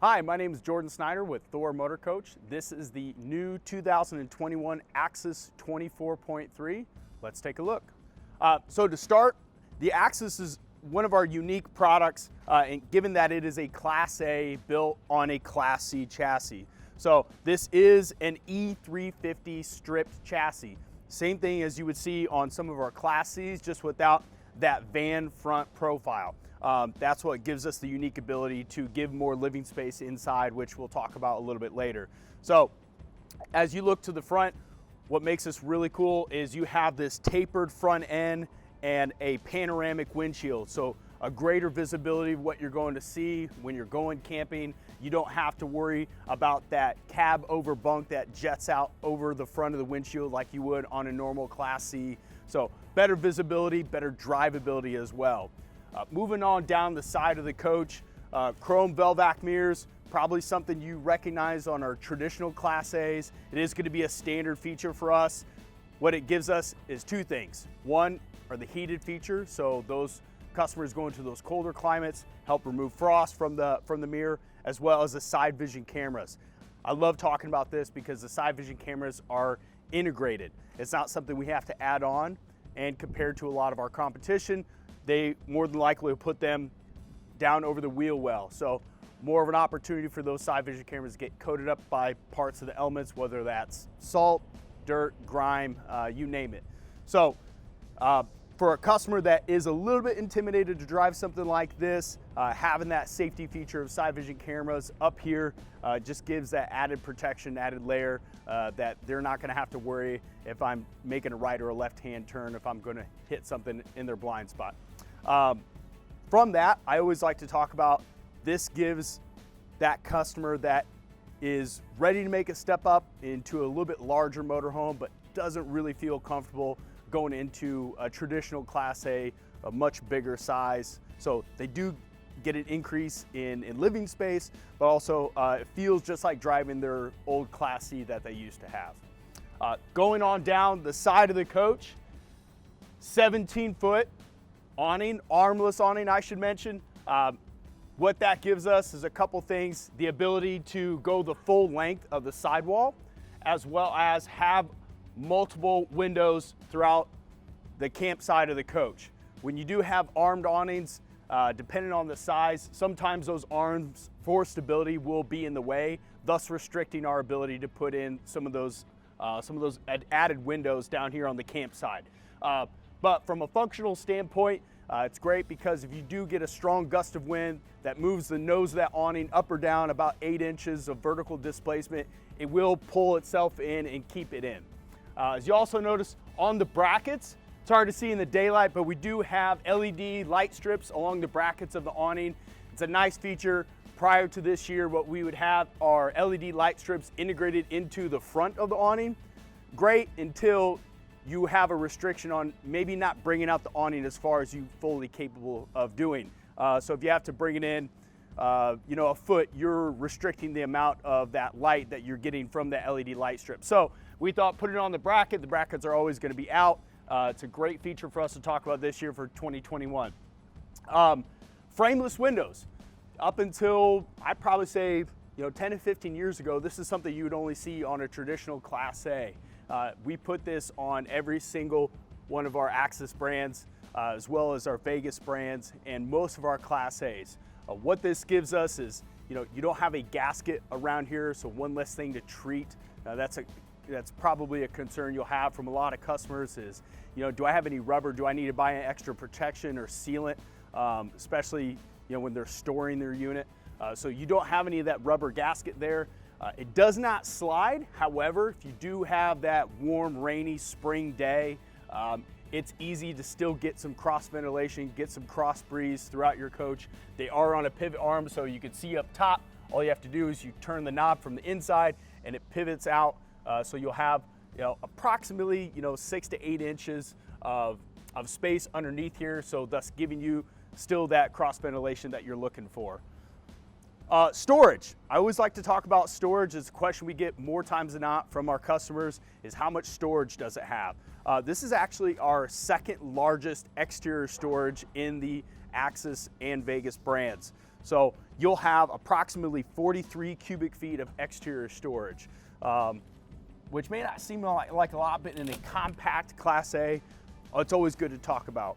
Hi, my name is Jordan Snyder with Thor Motor Coach. This is the new 2021 Axis 24.3. Let's take a look. So to start, the Axis is one of our unique products, and given that it is a Class A built on a Class C chassis. So this is an E350 stripped chassis. Same thing as you would see on some of our Class Cs, just without that van front profile. That's what gives us the unique ability to give more living space inside, which we'll talk about a little bit later. So as you look to the front, what makes this really cool is you have this tapered front end and a panoramic windshield. So a greater visibility of what you're going to see when you're going camping. You don't have to worry about that cab over bunk that jets out over the front of the windshield like you would on a normal Class C. So better visibility, better drivability as well. Moving on down the side of the coach, chrome Velvac mirrors, probably something you recognize on our traditional Class A's. It is going to be a standard feature for us. What it gives us is two things. One are the heated feature, so those customers going to those colder climates help remove frost from the mirror, as well as the side vision cameras. I love talking about this because the side vision cameras are integrated. It's not something we have to add on, and compared to a lot of our competition, they more than likely will put them down over the wheel well. So more of an opportunity for those side vision cameras to get coated up by parts of the elements, whether that's salt, dirt, grime, you name it. So for a customer that is a little bit intimidated to drive something like this, having that safety feature of side vision cameras up here just gives that added protection, added layer that they're not gonna have to worry if I'm making a right or a left-hand turn, if I'm gonna hit something in their blind spot. From that, I always like to talk about this gives that customer that is ready to make a step up into a little bit larger motorhome, but doesn't really feel comfortable going into a traditional Class A much bigger size. So they do get an increase in living space, but also it feels just like driving their old Class C that they used to have. Going on down the side of the coach, 17-foot awning, armless awning I should mention. What that gives us is a couple things: the ability to go the full length of the sidewall, as well as have multiple windows throughout the campsite of the coach. When you do have armed awnings, depending on the size, sometimes those arms for stability will be in the way, thus restricting our ability to put in some of those added windows down here on the campsite. But from a functional standpoint, it's great because if you do get a strong gust of wind that moves the nose of that awning up or down about 8 inches of vertical displacement, it will pull itself in and keep it in. As you also notice on the brackets, it's hard to see in the daylight, but we do have LED light strips along the brackets of the awning. It's a nice feature. Prior to this year, what we would have are LED light strips integrated into the front of the awning. Great until you have a restriction on maybe not bringing out the awning as far as you're fully capable of doing. So if you have to bring it in, a foot, you're restricting the amount of that light that you're getting from the LED light strip. So we thought put it on the bracket. The brackets are always going to be out. It's a great feature for us to talk about this year for 2021. Frameless windows. Up until, I'd probably say, 10 to 15 years ago, this is something you would only see on a traditional Class A. We put this on every single one of our Axis brands, as well as our Vegas brands and most of our Class A's. What this gives us is, you don't have a gasket around here, so one less thing to treat. That's probably a concern you'll have from a lot of customers is, do I have any rubber? Do I need to buy an extra protection or sealant, especially when they're storing their unit? So you don't have any of that rubber gasket there. It does not slide. However, if you do have that warm, rainy spring day, it's easy to still get some cross ventilation, get some cross breeze throughout your coach. They are on a pivot arm, so you can see up top. All you have to do is you turn the knob from the inside and it pivots out. So you'll have approximately 6 to 8 inches of space underneath here, so thus giving you still that cross ventilation that you're looking for. Storage. I always like to talk about storage. It's a question we get more times than not from our customers is how much storage does it have? This is actually our second largest exterior storage in the Axis and Vegas brands. So you'll have approximately 43 cubic feet of exterior storage, which may not seem like a lot, but in a compact Class A, it's always good to talk about.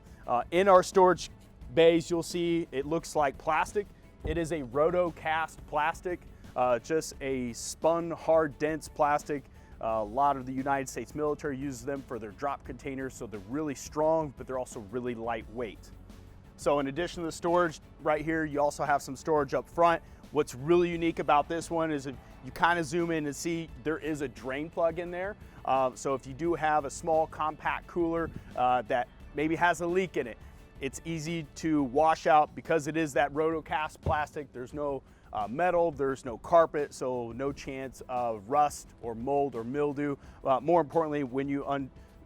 In our storage bays, you'll see it looks like plastic. It is a roto-cast plastic, just a spun, hard, dense plastic. A lot of the United States military uses them for their drop containers, so they're really strong, but they're also really lightweight. So in addition to the storage right here, you also have some storage up front. What's really unique about this one is if you kind of zoom in and see there is a drain plug in there. So if you do have a small compact cooler that maybe has a leak in it, it's easy to wash out because it is that roto-cast plastic. There's no metal, there's no carpet, so no chance of rust or mold or mildew. More importantly, when you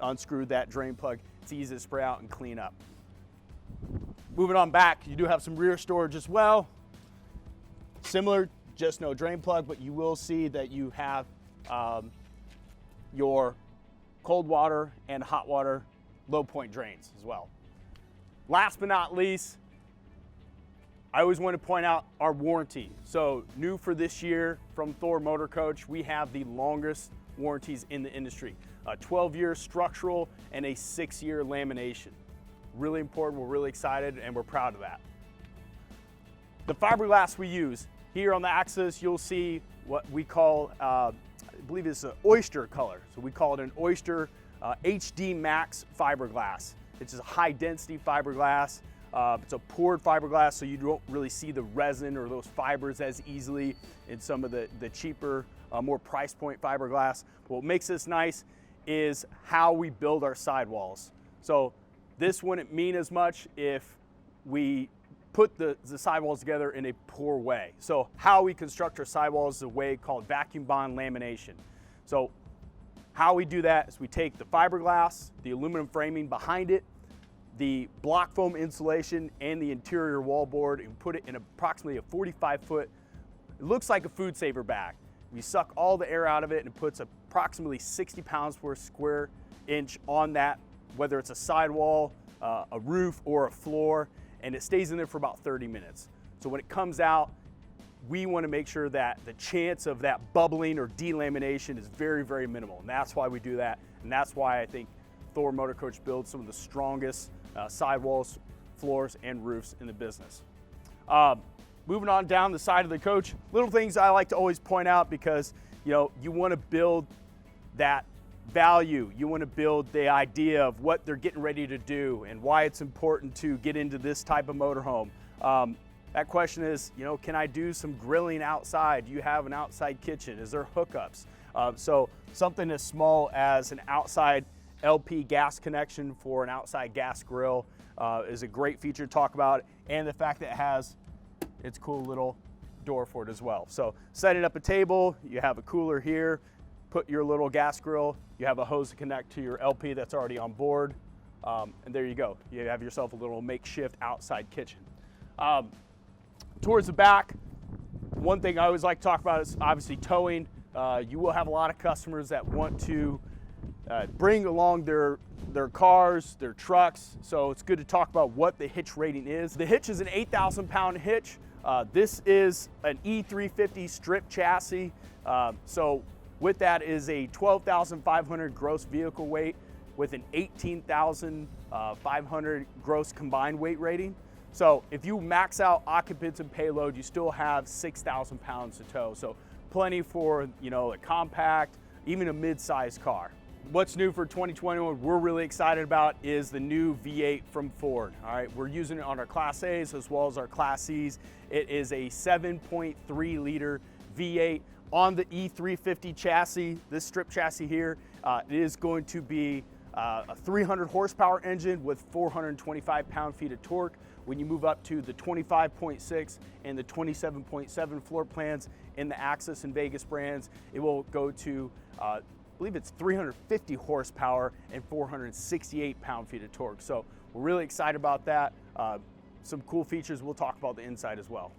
unscrew that drain plug, it's easy to spray out and clean up. Moving on back, you do have some rear storage as well. Similar, just no drain plug, but you will see that you have your cold water and hot water low point drains as well. Last but not least, I always want to point out our warranty. So new for this year from Thor Motor Coach, we have the longest warranties in the industry. 12-year structural and a 6-year lamination. Really important, we're really excited, and we're proud of that. The fiberglass we use, here on the Axis, you'll see what we call, I believe it's an oyster color. So we call it an oyster HD Max fiberglass. It's just a high density fiberglass. It's a poured fiberglass, so you don't really see the resin or those fibers as easily in some of the cheaper, more price point fiberglass. But what makes this nice is how we build our sidewalls. So this wouldn't mean as much if we put the sidewalls together in a poor way. So how we construct our sidewalls is a way called vacuum bond lamination. So how we do that is we take the fiberglass, the aluminum framing behind it, the block foam insulation, and the interior wallboard, and put it in approximately a 45-foot, it looks like a food saver bag. We suck all the air out of it, and it puts approximately 60 pounds per square inch on that, whether it's a sidewall, a roof, or a floor, and it stays in there for about 30 minutes. So when it comes out, we want to make sure that the chance of that bubbling or delamination is very, very minimal, and that's why we do that, and that's why I think Thor Motor Coach builds some of the strongest sidewalls, floors, and roofs in the business. Moving on down the side of the coach, little things I like to always point out because you want to build that value. You want to build the idea of what they're getting ready to do and why it's important to get into this type of motorhome. That question is, can I do some grilling outside? Do you have an outside kitchen? Is there hookups? So something as small as an outside LP gas connection for an outside gas grill is a great feature to talk about, and the fact that it has its cool little door for it as well. So setting up a table, you have a cooler here, put your little gas grill, you have a hose to connect to your LP that's already on board, and there you go. You have yourself a little makeshift outside kitchen. Towards the back, one thing I always like to talk about is obviously towing. You will have a lot of customers that want to bring along their cars, their trucks, so it's good to talk about what the hitch rating is. The hitch is an 8,000-pound hitch. This is an E350 strip chassis, so with that is a 12,500 gross vehicle weight with an 18,500 gross combined weight rating. So if you max out occupants and payload, you still have 6,000 pounds to tow. So plenty for a compact, even a mid-sized car. What's new for 2021 we're really excited about is the new V8 from Ford. All right, we're using it on our Class A's as well as our Class C's. It is a 7.3 liter V8 on the E350 chassis. This strip chassis here, it is going to be a 300 horsepower engine with 425 pound-feet of torque. When you move up to the 25.6 and the 27.7 floor plans in the Axis and Vegas brands, it will go to I believe it's 350 horsepower and 468 pound-feet of torque. So we're really excited about that. Some cool features. We'll talk about the inside as well.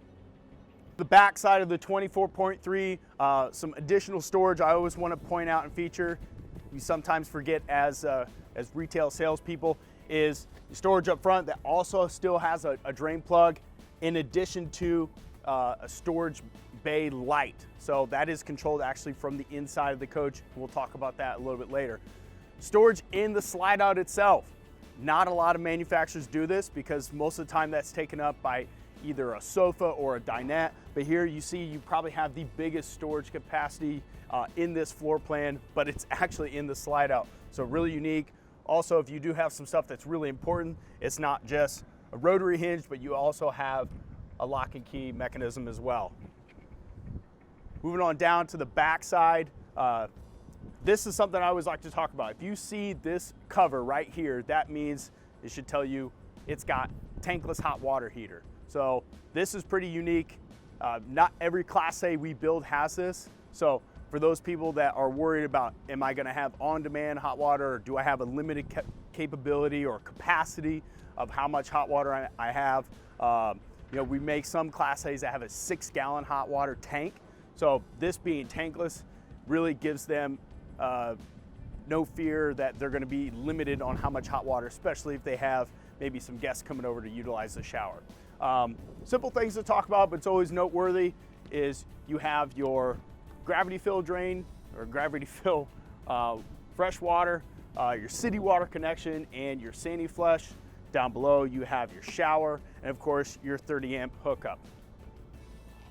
The back side of the 24.3, some additional storage I always want to point out and feature. You sometimes forget as retail salespeople, is storage up front that also still has a drain plug in addition to a storage bay light. So that is controlled actually from the inside of the coach. We'll talk about that a little bit later. Storage in the slide out itself. Not a lot of manufacturers do this because most of the time that's taken up by either a sofa or a dinette. But here you see you probably have the biggest storage capacity in this floor plan, but it's actually in the slide out. So really unique. Also, if you do have some stuff that's really important, it's not just a rotary hinge, but you also have a lock and key mechanism as well. Moving on down to the back side, this is something I always like to talk about. If you see this cover right here, that means it should tell you it's got tankless hot water heater. So this is pretty unique. Not every Class A we build has this. So for those people that are worried about, am I gonna have on-demand hot water, or do I have a limited capability or capacity of how much hot water I have? You know, we make some Class A's that have a 6-gallon hot water tank. So this being tankless really gives them no fear that they're gonna be limited on how much hot water, especially if they have maybe some guests coming over to utilize the shower. Simple things to talk about, but it's always noteworthy, is you have your gravity fill drain or gravity fill fresh water, your city water connection, and your Sandy flush. Down below you have your shower, and of course your 30-amp hookup.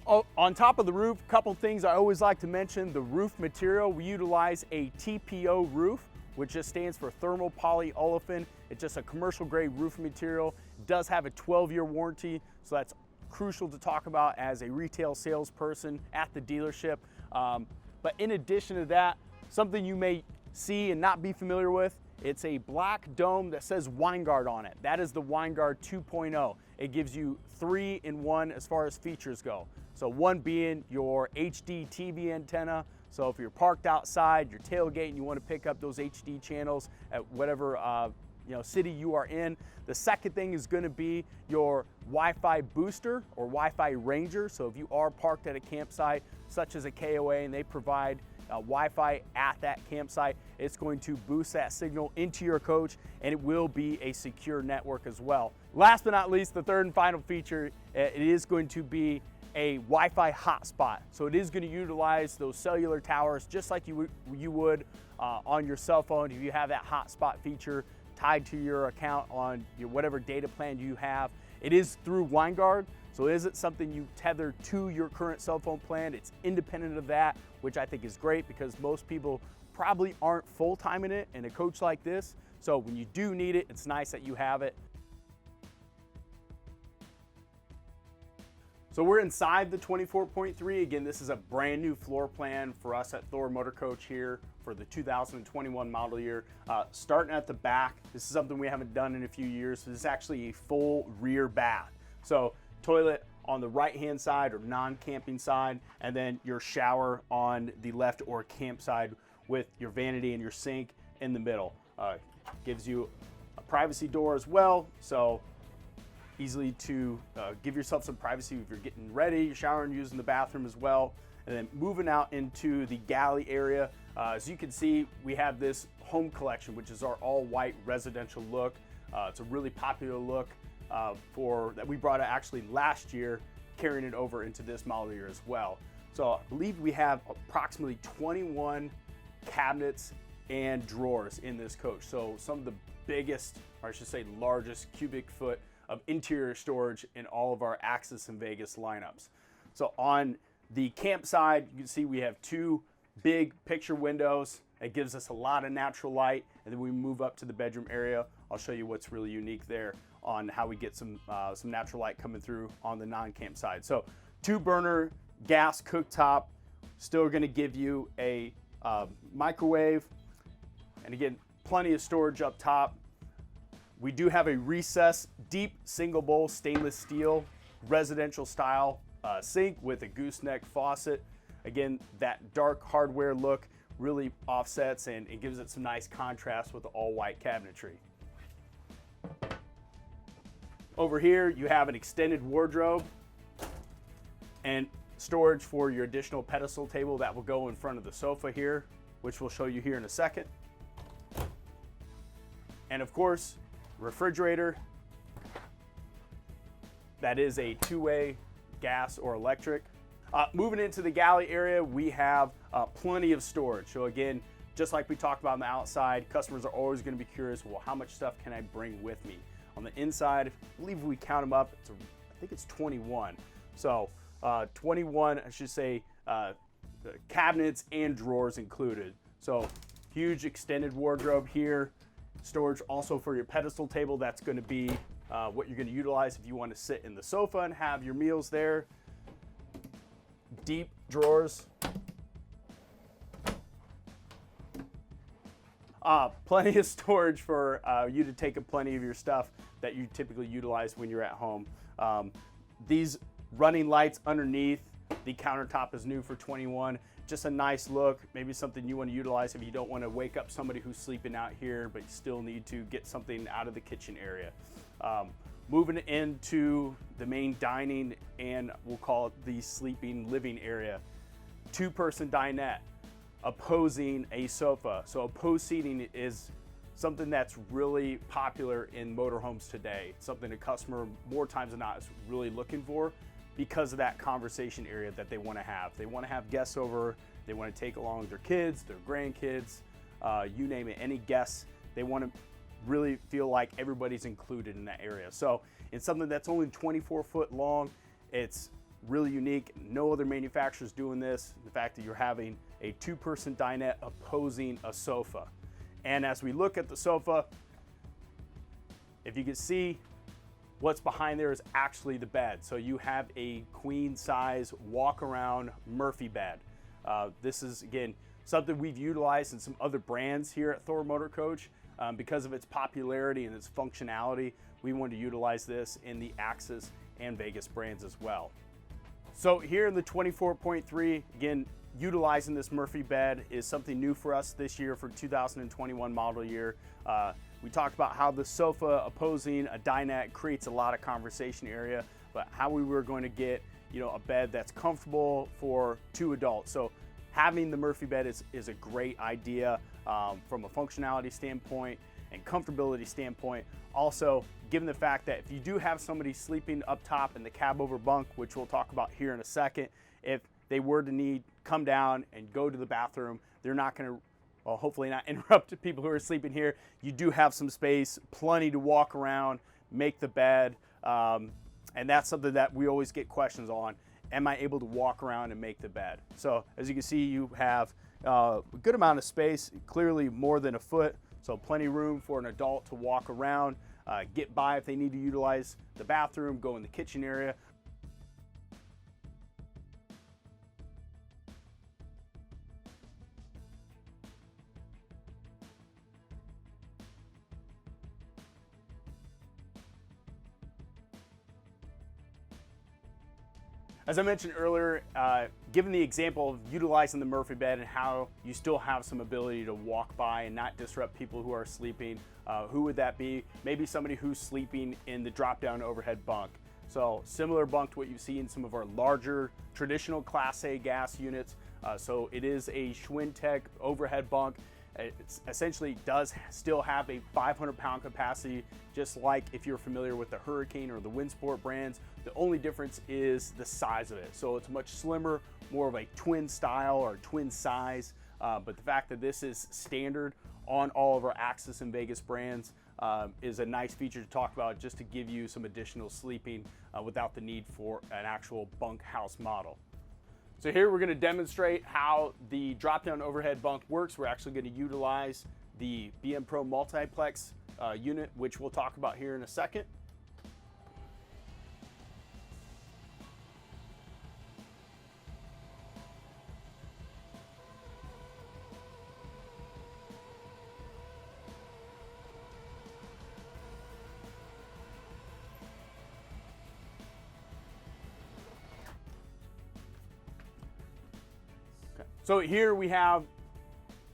Oh, on top of the roof, a couple things I always like to mention. The roof material, we utilize a TPO roof, which just stands for thermal polyolefin. It's just a commercial grade roof material. It does have a 12-year warranty, so that's crucial to talk about as a retail salesperson at the dealership. But in addition to that, something you may see and not be familiar with, it's a black dome that says Winegard on it. That is the Winegard 2.0. It gives you 3-in-1 as far as features go. So one being your HD TV antenna. So if you're parked outside, you're tailgating, you want to pick up those HD channels at whatever city you are in. The second thing is going to be your Wi-Fi booster or Wi-Fi ranger. So if you are parked at a campsite such as a KOA and they provide Wi-Fi at that campsite, it's going to boost that signal into your coach, and it will be a secure network as well. Last but not least, the third and final feature, it is going to be a Wi-Fi hotspot. So it is going to utilize those cellular towers just like you would on your cell phone if you have that hotspot feature tied to your account on your whatever data plan you have. It is through Winegard, so it isn't something you tether to your current cell phone plan. It's independent of that, which I think is great because most people probably aren't full-time in it in a coach like this. So when you do need it, it's nice that you have it. So we're inside the 24.3. Again, this is a brand new floor plan for us at Thor Motor Coach here for the 2021 model year. Starting at the back, this is something we haven't done in a few years. This is actually a full rear bath. So toilet on the right-hand side or non-camping side, and then your shower on the left or camp side with your vanity and your sink in the middle. Gives you a privacy door as well, so easily to give yourself some privacy if you're getting ready, you're showering, using the bathroom as well. And then moving out into the galley area, as you can see, we have this home collection, which is our all-white residential look. It's a really popular look that we brought out actually last year, carrying it over into this model year as well. So I believe we have approximately 21 cabinets and drawers in this coach. So some of the biggest, or I should say largest cubic foot of interior storage in all of our Axis and Vegas lineups. So on the camp side, you can see we have 2 big picture windows. It gives us a lot of natural light. And then we move up to the bedroom area. I'll show you what's really unique there on how we get some natural light coming through on the non-camp side. So 2-burner gas cooktop, still gonna give you a microwave. And again, plenty of storage up top. We do have a recessed, deep single bowl stainless steel residential style sink with a gooseneck faucet. Again, that dark hardware look really offsets and it gives it some nice contrast with the all white cabinetry. Over here, you have an extended wardrobe and storage for your additional pedestal table that will go in front of the sofa here, which we'll show you here in a second. And of course, refrigerator. That is a two-way, gas or electric. Moving into the galley area, we have plenty of storage. So again, just like we talked about on the outside, customers are always going to be curious, well, how much stuff can I bring with me? On the inside, I believe we count them up, I think it's 21. So 21, I should say, cabinets and drawers included. So huge extended wardrobe here. Storage also for your pedestal table. That's going to be what you're going to utilize if you want to sit in the sofa and have your meals there. Deep drawers. Plenty of storage for you to take up plenty of your stuff that you typically utilize when you're at home. These running lights underneath the countertop is new for 21. Just a nice look, maybe something you want to utilize if you don't want to wake up somebody who's sleeping out here, but you still need to get something out of the kitchen area. Moving into the main dining and we'll call it the sleeping living area. Two-person dinette opposing a sofa. So opposed seating is something that's really popular in motorhomes today. Something a customer more times than not is really looking for because of that conversation area that they want to have. They want to have guests over, they want to take along their kids, their grandkids, you name it, any guests. They want to really feel like everybody's included in that area. So it's something that's only 24 foot long. It's really unique. No other manufacturer's doing this. The fact that you're having a two-person dinette opposing a sofa. And as we look at the sofa, if you can see, what's behind there is actually the bed. So you have a queen size walk around Murphy bed. This is, again, something we've utilized in some other brands here at Thor Motor Coach. Because of its popularity and its functionality, we want to utilize this in the Axis and Vegas brands as well. So here in the 24.3, again, utilizing this Murphy bed is something new for us this year for 2021 model year. We talked about how the sofa opposing a dinette creates a lot of conversation area, but how we were going to get, a bed that's comfortable for two adults. So having the Murphy bed is a great idea from a functionality standpoint and comfortability standpoint. Also, given the fact that if you do have somebody sleeping up top in the cab over bunk, which we'll talk about here in a second, if they were to come down and go to the bathroom, they're not going to, well, hopefully not interrupt people who are sleeping here. You do have some space, plenty to walk around, make the bed, and that's something that we always get questions on. Am I able to walk around and make the bed? So as you can see, you have a good amount of space, clearly more than a foot, so plenty of room for an adult to walk around, get by if they need to utilize the bathroom, go in the kitchen area. As I mentioned earlier, given the example of utilizing the Murphy bed and how you still have some ability to walk by and not disrupt people who are sleeping, who would that be? Maybe somebody who's sleeping in the drop-down overhead bunk. So similar bunk to what you see in some of our larger traditional Class A gas units. So it is a Schwinn-Tech overhead bunk. It essentially does still have a 500-pound capacity, just like if you're familiar with the Hurricane or the Windsport brands. The only difference is the size of it. So it's much slimmer, more of a twin style or twin size. But the fact that this is standard on all of our Axis and Vegas brands is a nice feature to talk about, just to give you some additional sleeping without the need for an actual bunkhouse model. So here we're going to demonstrate how the drop-down overhead bunk works. We're actually going to utilize the BM Pro multiplex unit, which we'll talk about here in a second. So here we have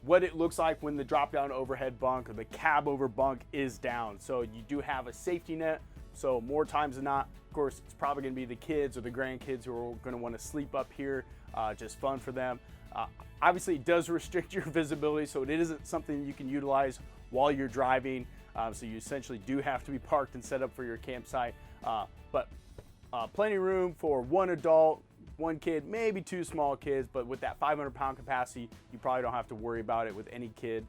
what it looks like when the drop-down overhead bunk or the cab over bunk is down. So you do have a safety net. So more times than not, of course, it's probably going to be the kids or the grandkids who are going to want to sleep up here. Just fun for them. Obviously, it does restrict your visibility, so it isn't something you can utilize while you're driving. So you essentially do have to be parked and set up for your campsite. But plenty of room for one adult, one kid, maybe two small kids, but with that 500-pound capacity, you probably don't have to worry about it with any kid.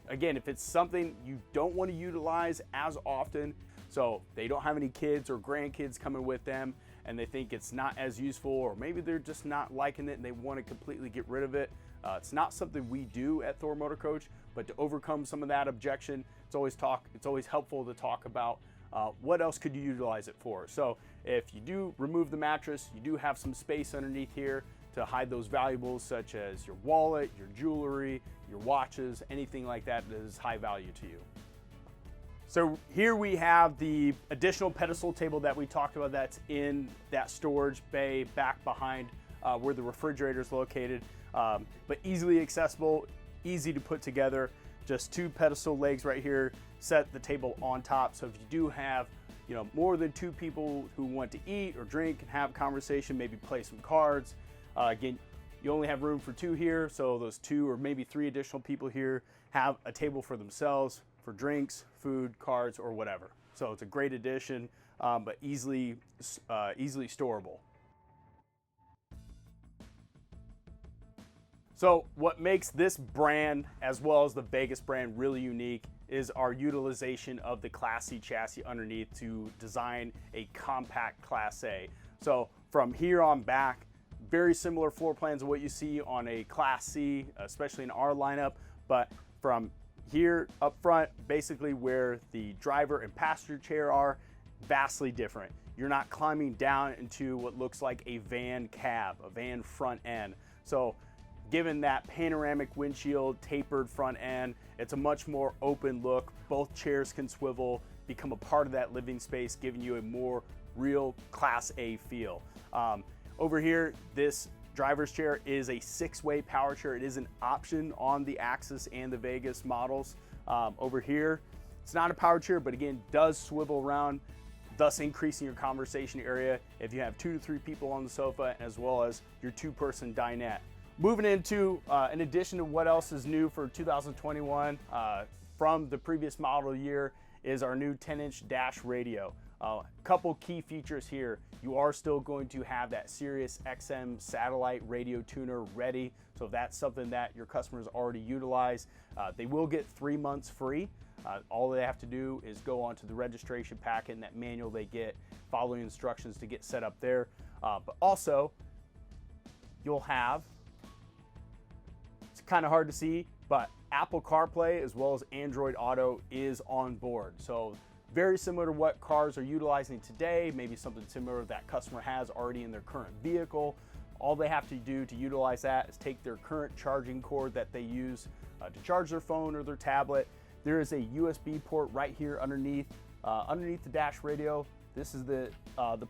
Again, if it's something you don't want to utilize as often, so they don't have any kids or grandkids coming with them and they think it's not as useful, or maybe they're just not liking it and they want to completely get rid of it, it's not something we do at Thor Motor Coach, but to overcome some of that objection, it's always helpful to talk about what else could you utilize it for. So if you do remove the mattress, you do have some space underneath here to hide those valuables such as your wallet, your jewelry, your watches, anything like that that is high value to you. So here we have the additional pedestal table that we talked about that's in that storage bay back behind where the refrigerator is located, but easily accessible, easy to put together. Just two pedestal legs right here, set the table on top. So if you do have more than two people who want to eat or drink and have a conversation, maybe play some cards. Again, you only have room for two here, so those two or maybe three additional people here have a table for themselves for drinks, food, cards, or whatever. So it's a great addition, but easily storable. So what makes this brand, as well as the Vegas brand, really unique is our utilization of the Class C chassis underneath to design a compact Class A. So from here on back, very similar floor plans of what you see on a Class C, especially in our lineup, but from here up front, basically where the driver and passenger chair are, vastly different. You're not climbing down into what looks like a van cab, a van front end. So given that panoramic windshield, tapered front end, it's a much more open look. Both chairs can swivel, become a part of that living space, giving you a more real Class A feel. Over here, this driver's chair is a 6-way power chair. It is an option on the Axis and the Vegas models. Over here, it's not a power chair, but again, does swivel around, thus increasing your conversation area if you have 2 to 3 people on the sofa, as well as your 2-person dinette. Moving into, in addition to what else is new for 2021 from the previous model year, is our new 10-inch dash radio. A couple key features here. You are still going to have that Sirius XM satellite radio tuner ready. So if that's something that your customers already utilize, they will get 3 months free. All they have to do is go onto the registration packet and that manual they get, following instructions to get set up there. But also, you'll have, it's kind of hard to see, but Apple CarPlay as well as Android Auto is on board. So very similar to what cars are utilizing today, maybe something similar that customer has already in their current vehicle. All they have to do to utilize that is take their current charging cord that they use to charge their phone or their tablet. There is a USB port right here underneath the dash radio. This is the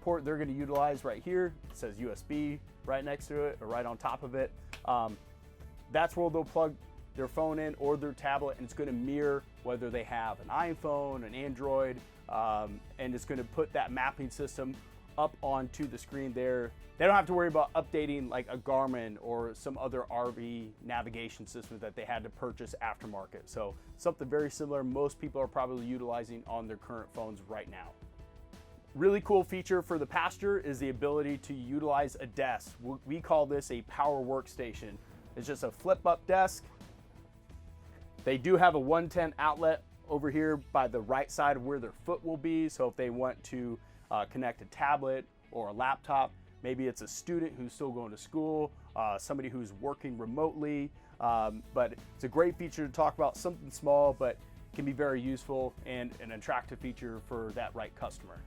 port they're going to utilize right here. It says USB right next to it or right on top of it. That's where they'll plug their phone in or their tablet, and it's going to mirror whether they have an iPhone, an Android, and it's going to put that mapping system up onto the screen there. They don't have to worry about updating like a Garmin or some other RV navigation system that they had to purchase aftermarket. So something very similar most people are probably utilizing on their current phones right now. Really cool feature for the passenger is the ability to utilize a desk. We call this a power workstation. It's just a flip up desk. They do have a 110 outlet over here by the right side of where their foot will be. So if they want to connect a tablet or a laptop, maybe it's a student who's still going to school, somebody who's working remotely. But it's a great feature to talk about, something small, but can be very useful and an attractive feature for that right customer.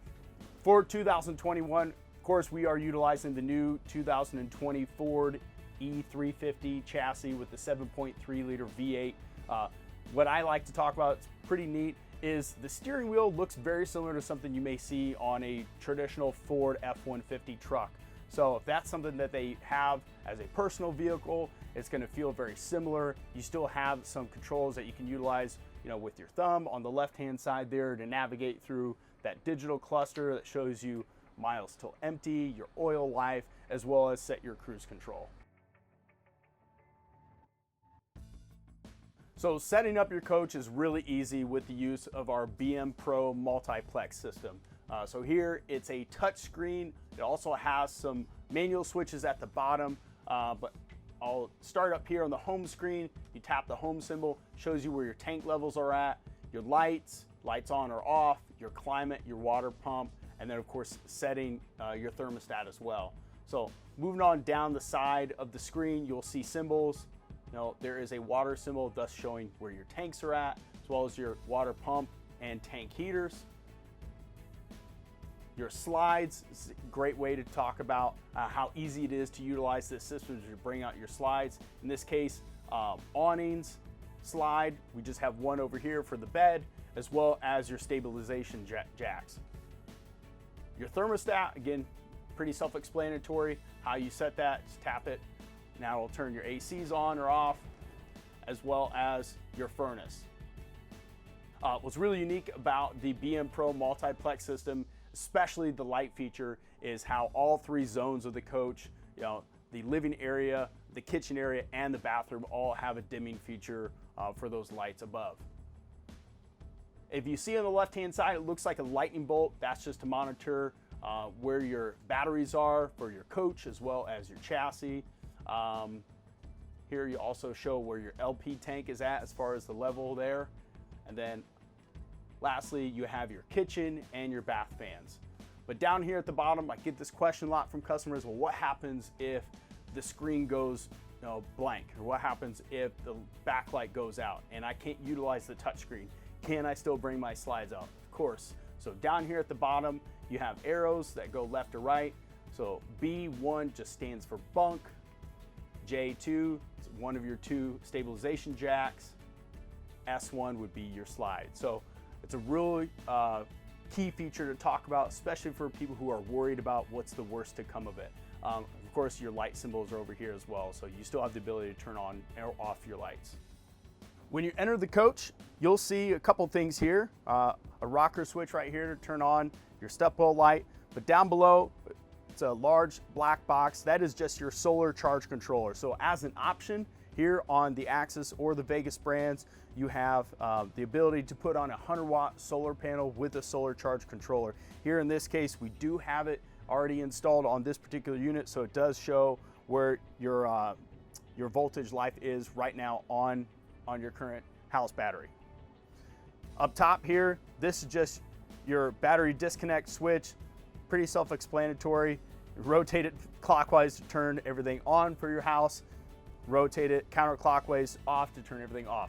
For 2021, of course, we are utilizing the new 2020 Ford E350 chassis with the 7.3 liter V8. What I like to talk about, it's pretty neat, is the steering wheel looks very similar to something you may see on a traditional Ford F-150 truck. So if that's something that they have as a personal vehicle, it's going to feel very similar. You still have some controls that you can utilize, with your thumb on the left-hand side there to navigate through that digital cluster that shows you miles till empty, your oil life, as well as set your cruise control. So setting up your coach is really easy with the use of our BM Pro multiplex system. So here it's a touch screen. It also has some manual switches at the bottom, but I'll start up here on the home screen. You tap the home symbol, shows you where your tank levels are at, your lights on or off, your climate, your water pump, and then of course setting your thermostat as well. So moving on down the side of the screen, you'll see symbols. Now, there is a water symbol, thus showing where your tanks are at, as well as your water pump and tank heaters. Your slides is a great way to talk about how easy it is to utilize this system to bring out your slides. In this case, awnings, slide, we just have one over here for the bed, as well as your stabilization jacks. Your thermostat, again, pretty self-explanatory. How you set that, just tap it. Now it'll turn your ACs on or off, as well as your furnace. What's really unique about the BM Pro multiplex system, especially the light feature, is how all three zones of the coach, the living area, the kitchen area, and the bathroom all have a dimming feature for those lights above. If you see on the left-hand side, it looks like a lightning bolt. That's just to monitor where your batteries are for your coach, as well as your chassis. Here you also show where your LP tank is at as far as the level there. And then lastly, you have your kitchen and your bath fans. But down here at the bottom, I get this question a lot from customers. Well, what happens if the screen goes blank? Or what happens if the backlight goes out and I can't utilize the touchscreen? Can I still bring my slides out? Of course. So down here at the bottom, you have arrows that go left or right. So B1 just stands for bunk. J2 is one of your two stabilization jacks. S1 would be your slide. So it's a really key feature to talk about, especially for people who are worried about what's the worst to come of it. Of course, your light symbols are over here as well, so you still have the ability to turn on or off your lights. When you enter the coach, you'll see a couple things here. A rocker switch right here to turn on your step well light, but down below, it's a large black box. That is just your solar charge controller. So as an option here on the Axis or the Vegas brands, you have the ability to put on a 100-watt solar panel with a solar charge controller. Here in this case, we do have it already installed on this particular unit, so it does show where your voltage life is right now on your current house battery. Up top here, this is just your battery disconnect switch. Pretty self-explanatory. Rotate it clockwise to turn everything on for your house. Rotate it counterclockwise off to turn everything off.